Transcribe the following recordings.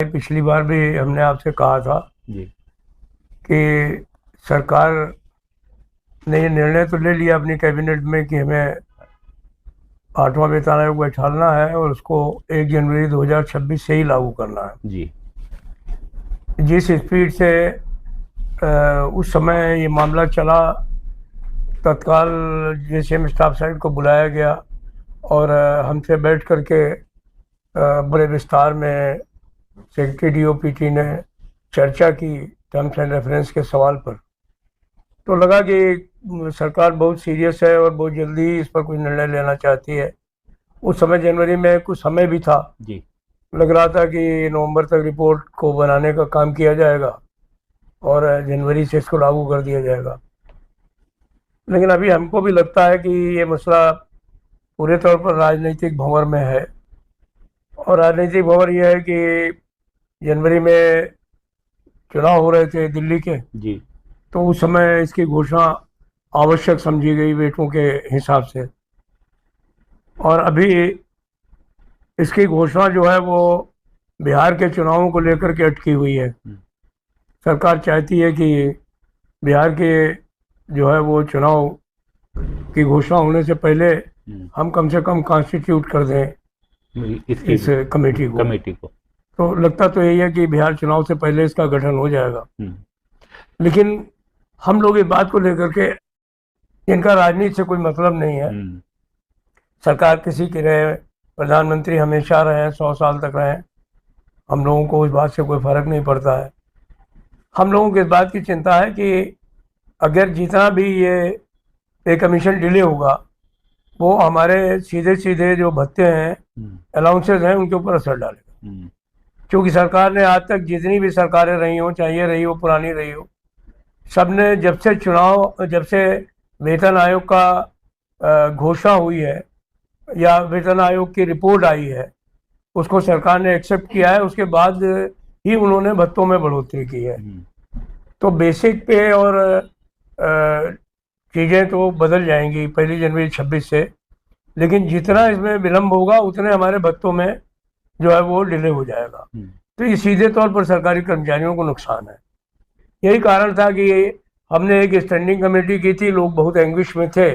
पिछली बार भी हमने आपसे कहा था जी। कि सरकार ने ये निर्णय तो ले लिया अपनी कैबिनेट में कि हमें 8वां वेतन आयोग बैठाना है और उसको 1 जनवरी 2026 से ही लागू करना है। जी। जिस स्पीड से उस समय ये मामला चला, तत्काल जेसीएम स्टाफ साइड को बुलाया गया और हमसे बैठ करके बड़े विस्तार में सेक्रेटरी डीओपीटी ने चर्चा की टर्म्स एंड रेफरेंस के सवाल पर। तो लगा कि सरकार बहुत सीरियस है और बहुत जल्दी इस पर कोई निर्णय लेना चाहती है। उस समय जनवरी में कुछ समय भी था जी। लग रहा था कि नवंबर तक रिपोर्ट को बनाने का काम किया जाएगा और जनवरी से इसको लागू कर दिया जाएगा। लेकिन अभी हमको भी लगता है कि ये मसला पूरे तौर पर राजनीतिक भंवर में है और राजनीतिक भंवर ये है कि जनवरी में चुनाव हो रहे थे दिल्ली के, जी। तो उस समय इसकी घोषणा आवश्यक समझी गई वेटों के हिसाब से, और अभी इसकी घोषणा जो है वो बिहार के चुनावों को लेकर के अटकी हुई है। सरकार चाहती है कि बिहार के जो है वो चुनाव की घोषणा होने से पहले हम कम से कम कॉन्स्टिट्यूट कर दें इस कमेटी को। तो लगता तो यही है कि बिहार चुनाव से पहले इसका गठन हो जाएगा। लेकिन हम लोग इस बात को लेकर के, इनका राजनीति से कोई मतलब नहीं है। सरकार किसी की रहे, प्रधानमंत्री हमेशा रहे, 100 साल तक रहे, हम लोगों को इस बात से कोई फर्क नहीं पड़ता है। हम लोगों को इस बात की चिंता है कि अगर जितना भी ये पे कमीशन डिले होगा वो हमारे सीधे सीधे जो भत्ते हैं, अलाउंसेस हैं, उनके ऊपर असर डालेगा। क्योंकि सरकार ने आज तक जितनी भी सरकारें रही हो, चाहे ये रही हो पुरानी रही हो, सब ने जब से वेतन आयोग का घोषणा हुई है या वेतन आयोग की रिपोर्ट आई है, उसको सरकार ने एक्सेप्ट किया है, उसके बाद ही उन्होंने भत्तों में बढ़ोतरी की है। तो बेसिक पे और चीज़ें तो बदल जाएंगी 1 जनवरी 26 से, लेकिन जितना इसमें विलम्ब होगा उतने हमारे भत्तों में जो है वो डिले हो जाएगा। तो ये सीधे तौर पर सरकारी कर्मचारियों को नुकसान है। यही कारण था कि हमने एक स्टैंडिंग कमेटी की थी, लोग बहुत एंग्विश में थे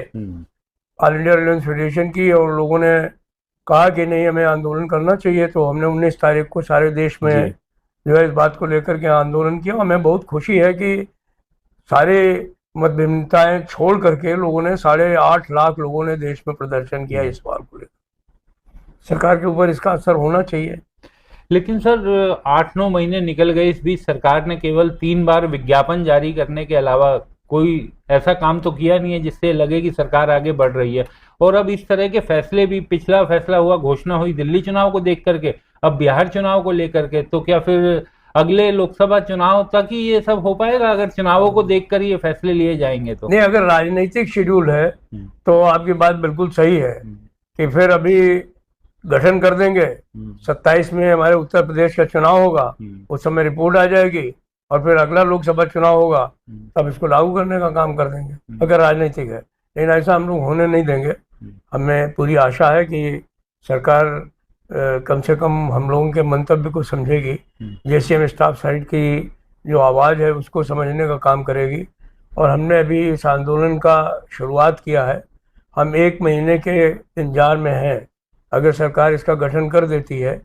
ऑल इंडिया रेलवेज फेडरेशन की, और लोगों ने कहा कि नहीं हमें आंदोलन करना चाहिए। तो हमने 19 तारीख को सारे देश में जो है इस बात को लेकर के आंदोलन किया। हमें बहुत खुशी है कि सारे मतभिन्नताएं छोड़ करके लोगों ने 8.5 लाख लोगों ने देश में प्रदर्शन किया इस बात को लेकर। सरकार के ऊपर इसका असर होना चाहिए। लेकिन सर 8-9 महीने निकल गए, इस बीच सरकार ने केवल 3 बार विज्ञापन जारी करने के अलावा कोई ऐसा काम तो किया नहीं है जिससे लगे कि सरकार आगे बढ़ रही है। और अब इस तरह के फैसले भी, पिछला फैसला हुआ, घोषणा हुई दिल्ली चुनाव को देख करके, अब बिहार चुनाव को लेकर के, तो क्या फिर अगले लोकसभा चुनाव तक ही ये सब हो पाएगा अगर चुनावों को देखकर ये फैसले लिए जाएंगे तो? नहीं, अगर राजनीतिक शेड्यूल है तो आपकी बात बिल्कुल सही है कि फिर अभी गठन कर देंगे, 27 में हमारे उत्तर प्रदेश का चुनाव होगा, उस समय रिपोर्ट आ जाएगी और फिर अगला लोकसभा चुनाव होगा, तब इसको लागू करने का काम कर देंगे अगर राजनीतिक है। लेकिन ऐसा हम लोग होने नहीं देंगे। हमें पूरी आशा है कि सरकार कम से कम हम लोगों के मंतव्य को समझेगी, जेसीएम स्टाफ साइड की जो आवाज़ है उसको समझने का काम करेगी। और हमने अभी इस आंदोलन का शुरुआत किया है। हम 1 महीने के इंतजार में हैं। अगर सरकार इसका गठन कर देती है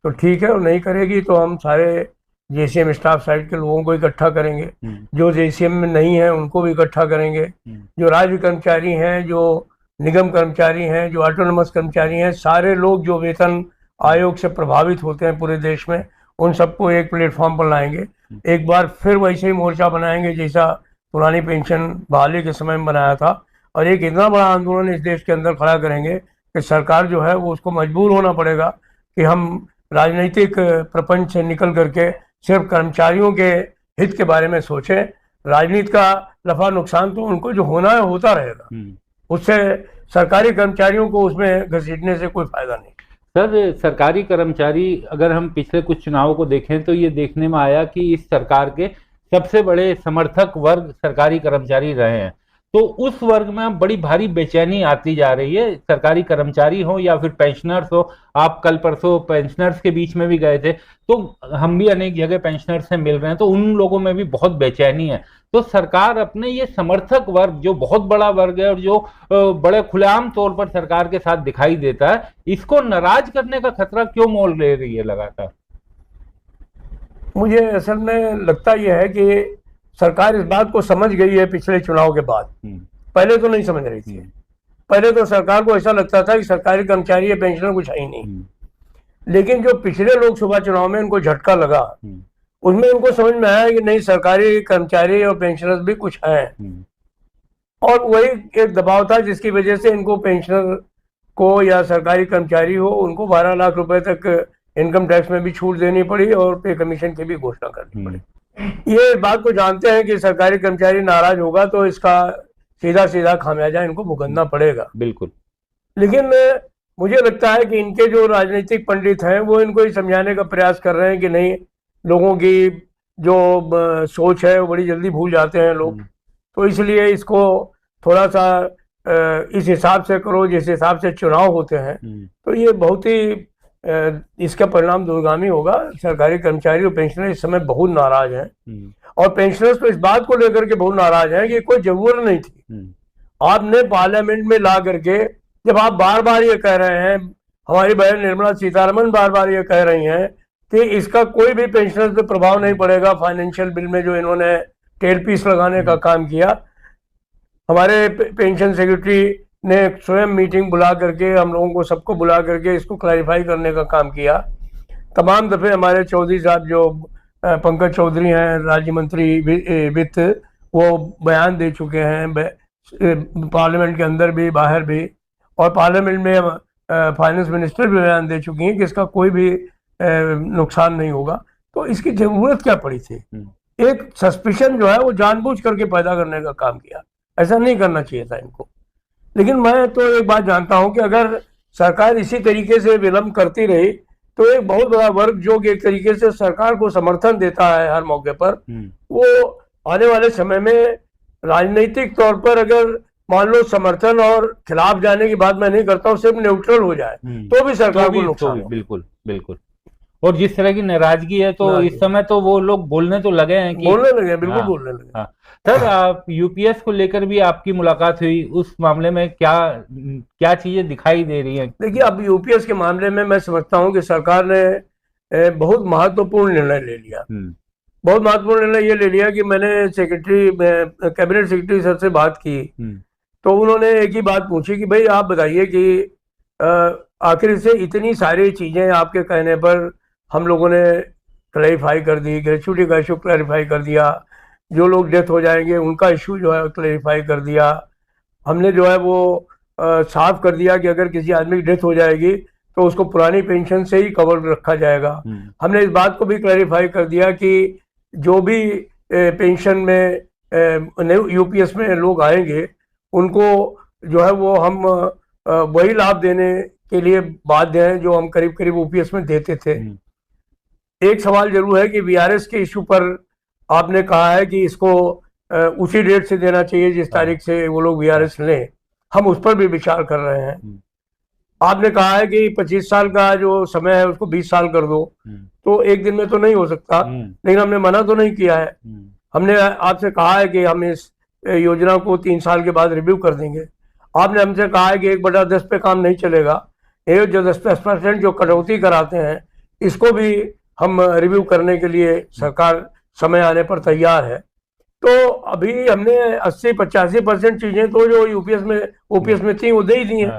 तो ठीक है, और नहीं करेगी तो हम सारे जेसीएम स्टाफ साइड के लोगों को इकट्ठा करेंगे, जो जेसीएम में नहीं है उनको भी इकट्ठा करेंगे, जो राज्य कर्मचारी हैं, जो निगम कर्मचारी हैं, जो ऑटोनोमस कर्मचारी हैं, सारे लोग जो वेतन आयोग से प्रभावित होते हैं पूरे देश में, उन सबको एक प्लेटफॉर्म पर लाएंगे। एक बार फिर वैसे ही मोर्चा बनाएंगे जैसा पुरानी पेंशन बहाली के समय में बनाया था, और एक इतना बड़ा आंदोलन इस देश के अंदर खड़ा करेंगे कि सरकार जो है वो उसको मजबूर होना पड़ेगा कि हम राजनीतिक प्रपंच से निकल करके सिर्फ कर्मचारियों के हित के बारे में सोचें। राजनीति का नफा नुकसान तो उनको जो होना है होता रहेगा, उससे सरकारी कर्मचारियों को उसमें घसीटने से कोई फायदा नहीं। सर, सरकारी कर्मचारी, अगर हम पिछले कुछ चुनावों को देखें तो ये देखने में आया कि इस सरकार के सबसे बड़े समर्थक वर्ग सरकारी कर्मचारी रहे हैं। तो उस वर्ग में अब बड़ी भारी बेचैनी आती जा रही है, सरकारी कर्मचारी हो या फिर पेंशनर्स हो। आप कल परसों पेंशनर्स के बीच में भी गए थे, तो हम भी अनेक जगह पेंशनर्स से मिल रहे हैं, तो उन लोगों में भी बहुत बेचैनी है। तो सरकार अपने ये समर्थक वर्ग, जो बहुत बड़ा वर्ग है और जो बड़े खुलेआम तौर पर सरकार के साथ दिखाई देता है, इसको नाराज करने का खतरा क्यों मोल ले रही है लगातार? मुझे असल में लगता यह है कि सरकार इस बात को समझ गई है पिछले चुनाव के बाद। पहले तो नहीं समझ रही थी। पहले तो सरकार को ऐसा लगता था कि सरकारी कर्मचारी या पेंशनर कुछ है ही नहीं। लेकिन जो पिछले लोकसभा चुनाव में इनको झटका लगा, उसमें इनको समझ में आया कि नहीं, सरकारी कर्मचारी और पेंशनर्स भी कुछ हैं। और वही एक दबाव था जिसकी वजह से इनको पेंशनर को या सरकारी कर्मचारी हो, उनको 12 लाख रुपए तक इनकम टैक्स में भी छूट देनी पड़ी और पे कमीशन की भी घोषणा करनी पड़ी। ये बात को जानते हैं कि सरकारी कर्मचारी नाराज होगा तो इसका सीधा सीधा खामियाजा इनको भुगतना पड़ेगा। बिल्कुल। लेकिन मुझे लगता है कि इनके जो राजनीतिक पंडित हैं वो इनको ये समझाने का प्रयास कर रहे हैं कि नहीं, लोगों की जो सोच है वो बड़ी जल्दी भूल जाते हैं लोग, तो इसलिए इसको थोड़ा सा इस हिसाब से करो जिस हिसाब से चुनाव होते हैं। तो ये बहुत ही इसका परिणाम दूरगामी होगा। सरकारी कर्मचारी और पेंशनर इस समय बहुत नाराज हैं, और पेंशनर्स तो इस बात को लेकर के बहुत नाराज हैं कि कोई जरूरत नहीं थी। आपने पार्लियामेंट में ला करके, जब आप बार बार ये कह रहे हैं, हमारी बहन निर्मला सीतारमण बार बार ये कह रही हैं कि इसका कोई भी पेंशनर्स पे प्रभाव नहीं पड़ेगा, फाइनेंशियल बिल में जो इन्होंने टेल पीस लगाने का काम किया। हमारे पेंशन सेक्रेटरी ने स्वयं मीटिंग बुला करके हम लोगों को सबको बुला करके इसको क्लैरिफाई करने का काम किया। तमाम दफ़े हमारे चौधरी साहब, जो पंकज चौधरी हैं राज्य मंत्री वित्त, वो बयान दे चुके हैं पार्लियामेंट के अंदर भी बाहर भी, और पार्लियामेंट में फाइनेंस मिनिस्टर भी बयान दे चुकी हैं कि इसका कोई भी नुकसान नहीं होगा। तो इसकी ज़रूरत क्या पड़ी थी? एक सस्पिशन जो है वो जानबूझ करके पैदा करने का काम किया, ऐसा नहीं करना चाहिए था इनको। लेकिन मैं तो एक बात जानता हूं कि अगर सरकार इसी तरीके से विलंब करती रही तो एक बहुत बड़ा वर्ग जो कि एक तरीके से सरकार को समर्थन देता है हर मौके पर, वो आने वाले समय में राजनीतिक तौर पर, अगर मान लो समर्थन और खिलाफ जाने की बात मैं नहीं करता हूँ, सिर्फ न्यूट्रल हो जाए तो भी सरकार को नुकसान होगा। बिल्कुल बिल्कुल। और जिस तरह की नाराजगी है, तो इस समय तो वो लोग बोलने तो लगे हैं कि बोलने लगे, बिल्कुल बोलने लगे। हाँ। सर, आप यूपीएस को लेकर भी आपकी मुलाकात हुई, उस मामले में क्या क्या चीजें दिखाई दे रही हैं? देखिए, अब यूपीएस के मामले में मैं समझता हूं कि सरकार ने बहुत महत्वपूर्ण निर्णय ले लिया। बहुत महत्वपूर्ण निर्णय ये ले लिया कि मैंने कैबिनेट सेक्रेटरी सर से बात की, तो उन्होंने एक ही बात पूछी कि भाई आप बताइए कि आखिर से इतनी सारी चीजें आपके कहने पर हम लोगों ने क्लैरिफाई कर दी, ग्रेचुइटी का इशू क्लैरिफाई कर दिया, जो लोग डेथ हो जाएंगे उनका इशू जो है क्लैरिफाई कर दिया, हमने जो है वो साफ कर दिया कि अगर किसी आदमी की डेथ हो जाएगी तो उसको पुरानी पेंशन से ही कवर रखा जाएगा। हमने इस बात को भी क्लैरिफाई कर दिया कि जो भी पेंशन में यूपीएस में लोग आएंगे उनको जो है वो हम वही लाभ देने के लिए बाध्य हैं जो हम करीब करीब यूपीएस में देते थे। एक सवाल जरूर है कि वीआरएस के इशू पर आपने कहा है कि इसको उसी डेट से देना चाहिए जिस तारीख से वो लोग वीआरएस लें, हम उस पर भी विचार कर रहे हैं। आपने कहा है कि 25 साल का जो समय है उसको 20 साल कर दो, तो एक दिन में तो नहीं हो सकता, लेकिन हमने मना तो नहीं किया है। हमने आपसे कहा है कि हम इस योजना को 3 साल के बाद रिव्यू कर देंगे। आपने हमसे कहा है कि 1/10 पे काम नहीं चलेगा, ये जो 10% जो कटौती कराते हैं इसको भी हम रिव्यू करने के लिए सरकार समय आने पर तैयार है। तो अभी हमने 80-85% चीजें तो जो यूपीएस में थी वो दे ही दी हैं।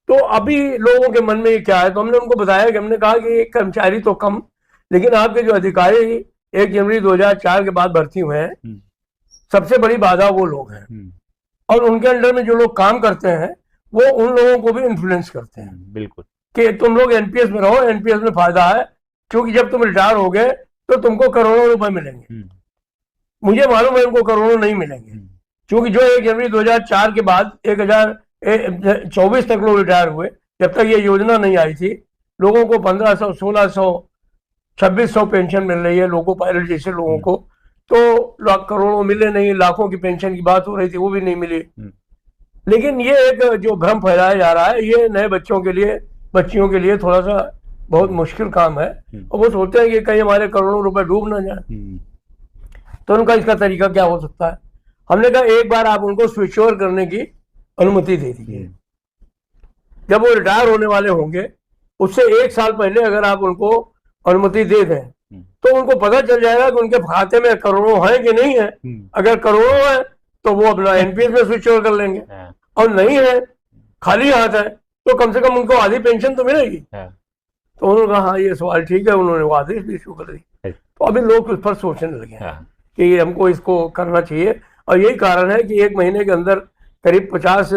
तो अभी लोगों के मन में ये क्या है, तो हमने उनको बताया कि हमने कहा कि कर्मचारी तो कम, लेकिन आपके जो अधिकारी 1 जनवरी 2004 के बाद भर्ती हुए हैं, सबसे बड़ी बाधा वो लोग हैं, और उनके अंडर में जो लोग काम करते हैं वो उन लोगों को भी इन्फ्लुएंस करते हैं। बिल्कुल, कि तुम लोग एनपीएस में रहो, एनपीएस में फायदा है, क्योंकि जब तुम रिटायर हो गए तो तुमको करोड़ों रुपए मिलेंगे। मुझे मालूम है उनको करोड़ों नहीं मिलेंगे, क्योंकि जो 1 जनवरी 2004 के बाद 2024 तक लोग रिटायर हुए, जब तक ये योजना नहीं आई थी, लोगों को 1500, 1600, 2600 पेंशन मिल रही है, लोको पायलट जैसे लोगों को। तो करोड़ों मिले नहीं, लाखों की पेंशन की बात हो रही थी वो भी नहीं मिली। लेकिन ये एक जो भ्रम फैलाया जा रहा है, ये नए बच्चों के लिए, बच्चियों के लिए थोड़ा सा बहुत मुश्किल काम है, और वो सोचते हैं कि कहीं हमारे करोड़ों रुपए डूब ना जाए। तो उनका इसका तरीका क्या हो सकता है? हमने कहा एक बार आप उनको स्विच ओवर करने की अनुमति दे दीजिए। जब वो रिटायर होने वाले होंगे उससे 1 साल पहले अगर आप उनको अनुमति दे दें तो उनको पता चल जाएगा कि उनके खाते में करोड़ों हैं कि नहीं है। अगर करोड़ों है तो वो अपना एनपीएस में स्विच ओवर कर लेंगे, और नहीं है, खाली हाथ है, तो कम से कम उनको आधी पेंशन तो मिलेगी। तो उन्होंने कहा हाँ ये सवाल ठीक है, उन्होंने वो आदेश भी इशू कर दी। तो अभी लोग उस पर सोचने लगे हैं कि हमको इसको करना चाहिए, और यही कारण है कि 1 महीने के अंदर करीब 50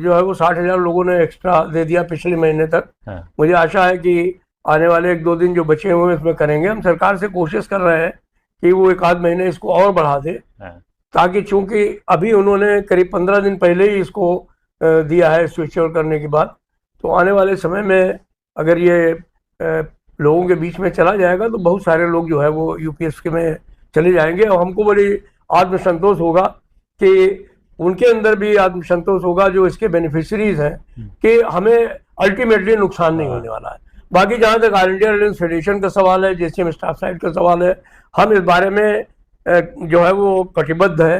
जो है वो 60,000 लोगों ने एक्स्ट्रा दे दिया पिछले महीने तक। मुझे आशा है कि आने वाले 1-2 दिन जो बचे हुए इसमें करेंगे। हम सरकार से कोशिश कर रहे हैं कि वो 1-आध महीने इसको और बढ़ा दे, ताकि चूंकि अभी उन्होंने करीब 15 दिन पहले ही इसको दिया है स्विच ओवर करने की बात, तो आने वाले समय में अगर ये लोगों के बीच में चला जाएगा तो बहुत सारे लोग जो है वो यूपीएससी में चले जाएंगे, और हमको बड़ी आत्मसंतोष होगा कि उनके अंदर भी आत्मसंतोष होगा जो इसके बेनिफिशरीज हैं, कि हमें अल्टीमेटली नुकसान नहीं होने वाला है। बाकी जहाँ तक ऑल इंडिया रेडियो फेडरेशन का सवाल है, जेसीएम स्टाफ साइड का सवाल है, हम इस बारे में जो है वो कटिबद्ध है।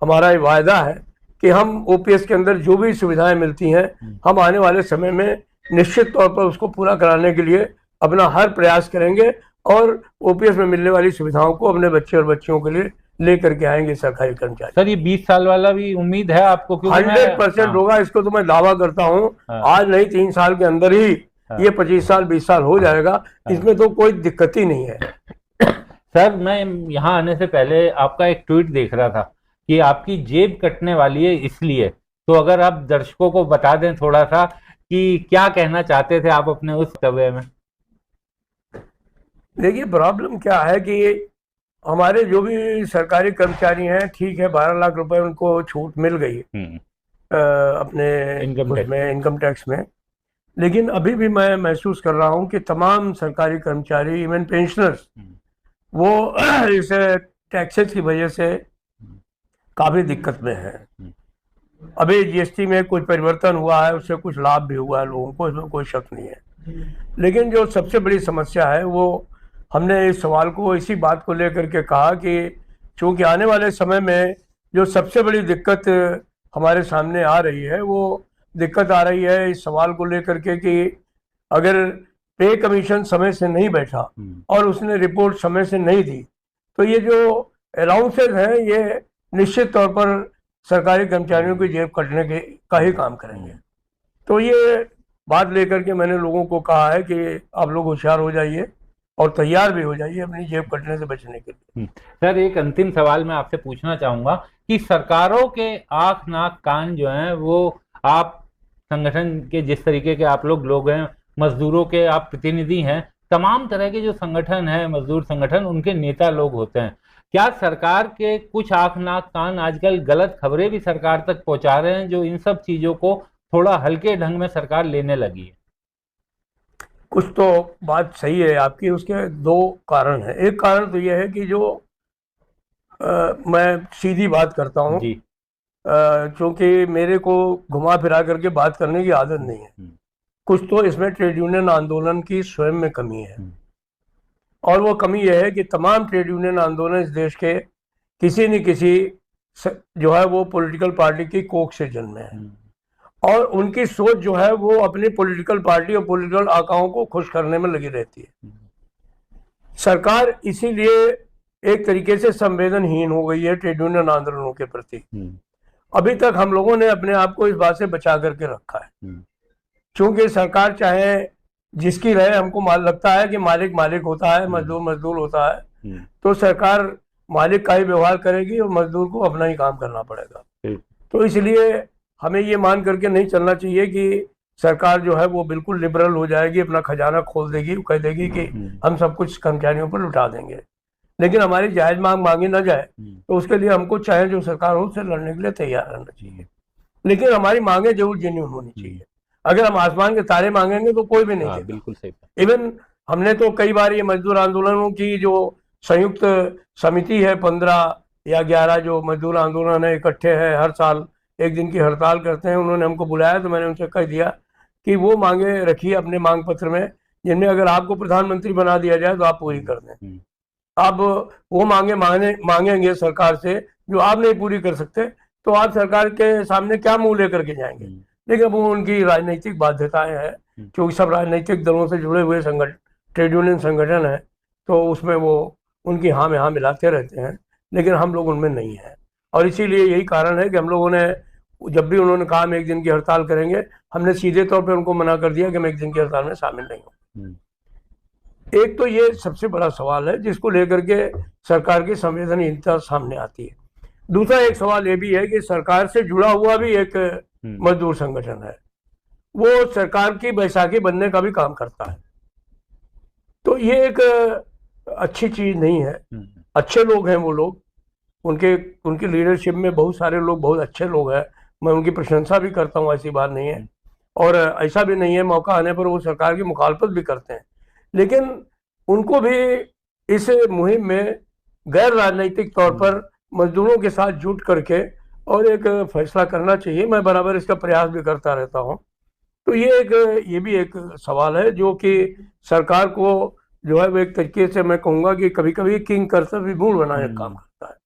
हमारा ये वायदा है कि हम ओपीएस के अंदर जो भी सुविधाएं मिलती हैं हम आने वाले समय में निश्चित तौर पर उसको पूरा कराने के लिए अपना हर प्रयास करेंगे, और ओपीएस में मिलने वाली सुविधाओं को अपने बच्चे और बच्चियों के लिए लेकर के आएंगे सरकारी कर्मचारी। सर ये 20 साल वाला भी उम्मीद है आपको? 100% होगा, इसको तो मैं दावा करता हूँ। आज नहीं 3 साल के अंदर ही ये 25 साल 20 साल हो जाएगा, इसमें तो कोई दिक्कत ही नहीं है। सर मैं यहाँ आने से पहले आपका एक ट्वीट देख रहा था कि आपकी जेब कटने वाली है इसलिए, तो अगर आप दर्शकों को बता दें थोड़ा सा कि क्या कहना चाहते थे आप अपने उस वक्तव्य में। देखिए प्रॉब्लम क्या है कि हमारे जो भी सरकारी कर्मचारी हैं, ठीक है 12 लाख रुपए उनको छूट मिल गई अपने इनकम टैक्स में, लेकिन अभी भी मैं महसूस कर रहा हूं कि तमाम सरकारी कर्मचारी, इवन पेंशनर्स, वो इस टैक्सेस की वजह से काफ़ी दिक्कत में है। अभी जीएसटी में कुछ परिवर्तन हुआ है, उससे कुछ लाभ भी हुआ है लोगों को, इसमें कोई शक नहीं है। लेकिन जो सबसे बड़ी समस्या है वो, हमने इस सवाल को इसी बात को लेकर के कहा कि चूँकि आने वाले समय में जो सबसे बड़ी दिक्कत हमारे सामने आ रही है, वो दिक्कत आ रही है इस सवाल को लेकर के कि अगर पे कमीशन समय से नहीं बैठा और उसने रिपोर्ट समय से नहीं दी, तो ये जो अलाउंसेस हैं ये निश्चित तौर पर सरकारी कर्मचारियों की जेब कटने के का ही काम करेंगे। तो ये बात लेकर के मैंने लोगों को कहा है कि आप लोग होशियार हो जाइए और तैयार भी हो जाइए अपनी जेब कटने से बचने के लिए। सर एक अंतिम सवाल मैं आपसे पूछना चाहूंगा कि सरकारों के आंख नाक कान जो हैं वो आप संगठन के, जिस तरीके के आप लोग हैं, मजदूरों के आप प्रतिनिधि हैं, तमाम तरह के जो संगठन है, मजदूर संगठन, उनके नेता लोग होते हैं। क्या सरकार के कुछ आंख नाक कान आजकल गलत खबरें भी सरकार तक पहुंचा रहे हैं, जो इन सब चीजों को थोड़ा हल्के ढंग में सरकार लेने लगी है? कुछ तो बात सही है आपकी, उसके 2 कारण हैं। एक कारण तो यह है कि जो मैं सीधी बात करता हूँ, क्योंकि मेरे को घुमा फिरा करके बात करने की आदत नहीं है। कुछ तो इसमें ट्रेड यूनियन आंदोलन की स्वयं में कमी है, और वो कमी यह है कि तमाम ट्रेड यूनियन आंदोलन इस देश के किसी न किसी जो है वो पॉलिटिकल पार्टी की कोख से जन्मे हैं, और उनकी सोच जो है वो अपनी पॉलिटिकल पार्टी और पॉलिटिकल आकाओं को खुश करने में लगी रहती है। सरकार इसीलिए एक तरीके से संवेदनहीन हो गई है ट्रेड यूनियन आंदोलनों के प्रति। अभी तक हम लोगों ने अपने आप को इस बात से बचा करके रखा है, क्योंकि सरकार चाहे जिसकी रहे, हमको लगता है कि मालिक मालिक होता है, मजदूर मजदूर होता है, तो सरकार मालिक का ही व्यवहार करेगी और मजदूर को अपना ही काम करना पड़ेगा। तो इसलिए हमें ये मान करके नहीं चलना चाहिए कि सरकार जो है वो बिल्कुल लिबरल हो जाएगी, अपना खजाना खोल देगी, कह देगी कि हम सब कुछ कर्मचारियों पर लुटा देंगे। लेकिन हमारी जायज मांग मांगी ना जाए तो उसके लिए हमको चाहे जो सरकार हो उससे लड़ने के लिए तैयार रहना चाहिए, लेकिन हमारी मांगे जरूर जेन्युइन होनी चाहिए। अगर हम आसमान के तारे मांगेंगे तो कोई भी नहीं देगा। बिल्कुल सही। इवन हमने तो कई बार ये मजदूर आंदोलनों की जो संयुक्त समिति है 15 या 11 जो मजदूर आंदोलन है इकट्ठे है, हर साल एक दिन की हड़ताल करते हैं। उन्होंने हमको बुलाया तो मैंने उनसे कह दिया कि वो मांगे रखिए अपने मांग पत्र में, जिनमें अगर आपको प्रधानमंत्री बना दिया जाए तो आप पूरी कर दें। अब वो मांगेंगे सरकार से जो आप नहीं पूरी कर सकते, तो आप सरकार के सामने क्या मुंह लेकर के जाएंगे। लेकिन वो उनकी राजनीतिक बाध्यताएं हैं, क्योंकि सब राजनीतिक दलों से जुड़े हुए संगठन, ट्रेड यूनियन संगठन है, तो उसमें वो उनकी हाँ में हाँ मिलाते रहते हैं, लेकिन हम लोग उनमें नहीं हैं। और इसीलिए यही कारण है कि हम लोगों ने, जब भी उन्होंने कहा हम एक दिन की हड़ताल करेंगे, हमने सीधे तौर पे उनको मना कर दिया कि हम एक दिन की हड़ताल में शामिल नहीं हूँ। एक तो ये सबसे बड़ा सवाल है जिसको लेकर के सरकार की संवेदनहीनता सामने आती है। दूसरा एक सवाल ये भी है कि सरकार से जुड़ा हुआ भी एक मजदूर संगठन है, वो सरकार की बैसाखी बनने का भी काम करता है। तो ये एक अच्छी चीज नहीं है। अच्छे लोग हैं वो लोग, उनकी लीडरशिप में बहुत सारे लोग बहुत अच्छे लोग हैं, मैं उनकी प्रशंसा भी करता हूँ, ऐसी बात नहीं है। और ऐसा भी नहीं है मौका आने पर वो सरकार की मुखालफत भी करते हैं, लेकिन उनको भी इस मुहिम में गैर राजनीतिक तौर पर मजदूरों के साथ जुट करके और एक फैसला करना चाहिए। मैं बराबर इसका प्रयास भी करता रहता हूँ। तो ये भी एक सवाल है जो कि सरकार को जो है वो एक तरीके से मैं कहूँगा कि कभी कभी किंग कर्सर भी मूल बनाने का काम करता है।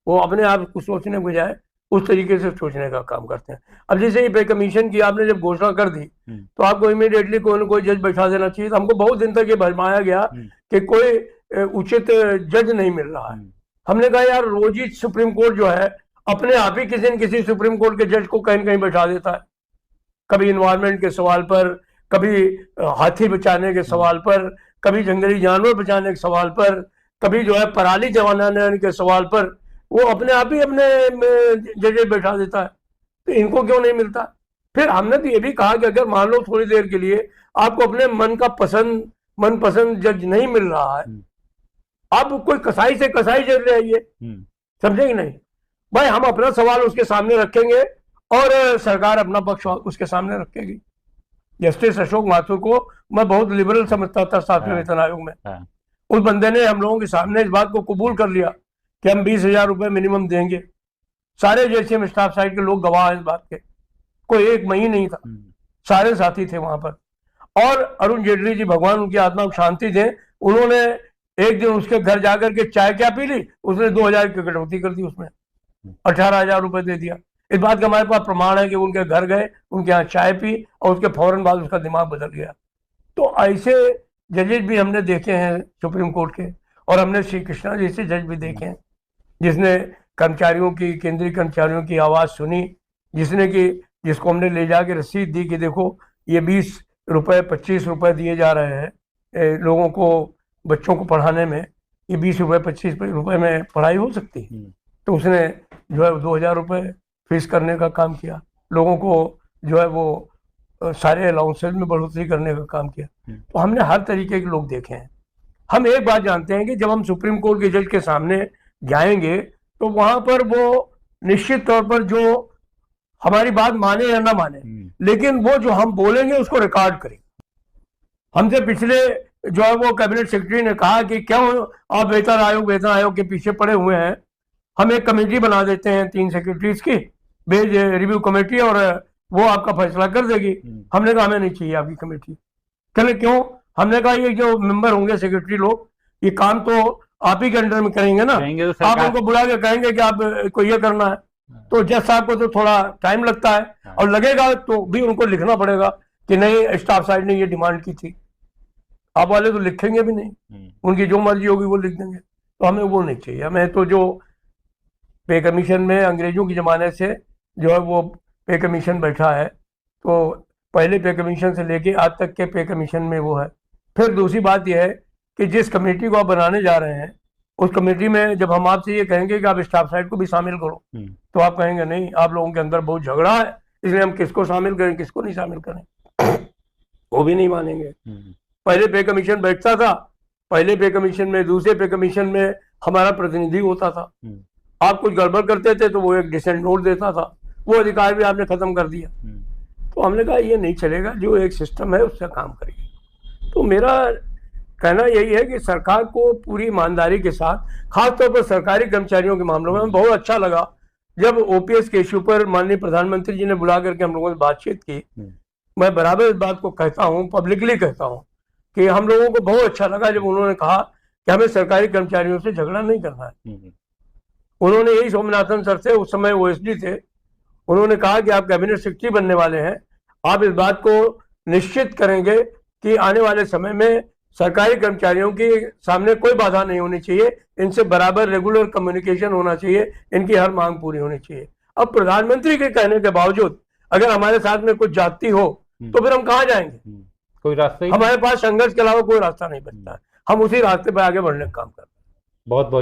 वो अपने आप को सोचने के बजाय उस तरीके से सोचने का काम करते हैं। अब जैसे ये पे कमीशन की आपने जब घोषणा कर दी तो आपको इमीडिएटली कोई ना कोई जज बैठा देना चाहिए। तो हमको बहुत दिन तक ये भरमाया गया कि कोई उचित जज नहीं मिल रहा है। हमने कहा यार रोज ही सुप्रीम कोर्ट जो है अपने आप ही किसी न किसी सुप्रीम कोर्ट के जज को कहीं न कहीं बैठा देता है, कभी इन्वायरमेंट के सवाल पर, कभी हाथी बचाने के सवाल पर, कभी जंगली जानवर बचाने के सवाल पर, कभी जो है पराली जलाने के सवाल पर, वो अपने आप ही अपने जजेस बैठा देता है। तो इनको क्यों नहीं मिलता? फिर हमने तो ये भी कहा कि अगर मान लो थोड़ी देर के लिए आपको अपने मनपसंद जज नहीं मिल रहा है, आप कोई कसाई से कसाई जज ले आइए, समझे कि नहीं भाई? हम अपना सवाल उसके सामने रखेंगे और सरकार अपना पक्ष उसके सामने रखेगी। जस्टिस अशोक माथुर को मैं बहुत लिबरल समझता था 7वें वेतन आयोग में। उस बंदे ने हम लोगों के सामने इस बात को कबूल कर लिया कि हम 20,000 रुपए मिनिमम देंगे। सारे जैसे स्टाफ साइड के लोग गवाह हैं इस बात के, कोई एक मई नहीं था, सारे साथी थे वहां पर। और अरुण जेटली जी, भगवान उनकी आत्मा को शांति दें, उन्होंने एक दिन उसके घर जाकर के चाय क्या पी ली, उसने 2,000 की कटौती कर दी, उसमें 18,000 रुपए दे दिया। इस बात का हमारे पास प्रमाण है कि उनके घर गए, उनके यहाँ चाय पी और उसके फौरन बाद उसका दिमाग बदल गया। तो ऐसे जजेस भी हमने देखे हैं सुप्रीम कोर्ट के, और हमने श्री कृष्णा जैसे जज भी देखे हैं जिसने कर्मचारियों की, केंद्रीय कर्मचारियों की आवाज़ सुनी, जिसको हमने ले जाके रसीद दी कि देखो ये 20 रुपए 25 रुपए दिए जा रहे हैं लोगों को, बच्चों को पढ़ाने में, ये 20 रुपए 25 रुपए में पढ़ाई हो सकती है। तो उसने जो है 2,000 रुपए फीस करने का काम किया, लोगों को जो है वो सारे अलाउंसेज में बढ़ोतरी करने का काम किया। तो हमने हर तरीके के लोग देखे हैं। हम एक बात जानते हैं कि जब हम सुप्रीम कोर्ट के जज के सामने जाएंगे तो वहां पर वो निश्चित तौर पर जो हमारी बात माने या ना माने, लेकिन वो जो हम बोलेंगे उसको रिकॉर्ड करें। हमसे पिछले जो है वो कैबिनेट सेक्रेटरी ने कहा कि क्यों आप वेतन आयोग के पीछे पड़े हुए हैं, हम एक कमेटी बना देते हैं 3 सेक्रेटरीज की, बेज रिव्यू कमेटी, और वो आपका फैसला कर देगी। हमने कहा हमें नहीं चाहिए आपकी कमेटी। कहले क्यों? हमने कहा ये जो मेंबर होंगे सेक्रेटरी लोग, ये काम तो आप ही के अंडर में करेंगे ना, तो आप उनको बुला के कहेंगे कि आप को ये करना है, तो जज साहब को तो थोड़ा टाइम लगता है और लगेगा, तो भी उनको लिखना पड़ेगा कि नहीं स्टाफ साइड ने ये डिमांड की थी। आप वाले तो लिखेंगे भी नहीं, उनकी जो मर्जी होगी वो लिख देंगे। तो हमें वो नहीं चाहिए। हमें तो जो पे कमीशन में अंग्रेजों के ज़माने से जो है वो पे कमीशन बैठा है, तो पहले पे कमीशन से लेके आज तक के पे कमीशन में वो है। फिर दूसरी बात यह है कि जिस कमेटी को आप बनाने जा रहे हैं, उस कमेटी में जब हम आपसे ये कहेंगे कि आप स्टाफ साइड को भी शामिल करो, तो आप कहेंगे नहीं, आप लोगों के अंदर बहुत झगड़ा है, इसलिए हम किसको शामिल करें किसको नहीं शामिल करें, वो भी नहीं मानेंगे। पहले पे कमीशन बैठता था, पहले पे कमीशन में, दूसरे पे कमीशन में हमारा प्रतिनिधि होता था। आप कुछ गड़बड़ करते थे तो वो एक डिसेंट नोट देता था, वो अधिकार भी आपने खत्म कर दिया। तो हमने कहा ये नहीं चलेगा, जो एक सिस्टम है उससे काम करिए। तो मेरा कहना यही है कि सरकार को पूरी ईमानदारी के साथ, खासतौर पर सरकारी कर्मचारियों के मामलों में, हमें बहुत अच्छा लगा जब ओपीएस के इश्यू पर माननीय प्रधानमंत्री जी ने बुला करके हम लोगों से बातचीत की। मैं बराबर इस बात को कहता हूं, पब्लिकली कहता हूं, कि हम लोगों को बहुत अच्छा लगा जब उन्होंने कहा कि हमें सरकारी कर्मचारियों से झगड़ा नहीं करना है। उन्होंने यही स्वामीनाथन सर थे, उस समय ओएसडी थे, उन्होंने कहा कि आप कैबिनेट सेक्रेटरी बनने वाले हैं, आप इस बात को निश्चित करेंगे कि आने वाले समय में सरकारी कर्मचारियों के सामने कोई बाधा नहीं होनी चाहिए, इनसे बराबर रेगुलर कम्युनिकेशन होना चाहिए, इनकी हर मांग पूरी होनी चाहिए। अब प्रधानमंत्री के कहने के बावजूद अगर हमारे साथ में कुछ जाति हो तो फिर हम कहाँ जाएंगे? कोई रास्ता ही हमारे पास संघर्ष के अलावा कोई रास्ता नहीं बचता है। हम उसी रास्ते पर आगे बढ़ने का काम करते हैं। बहुत बहुत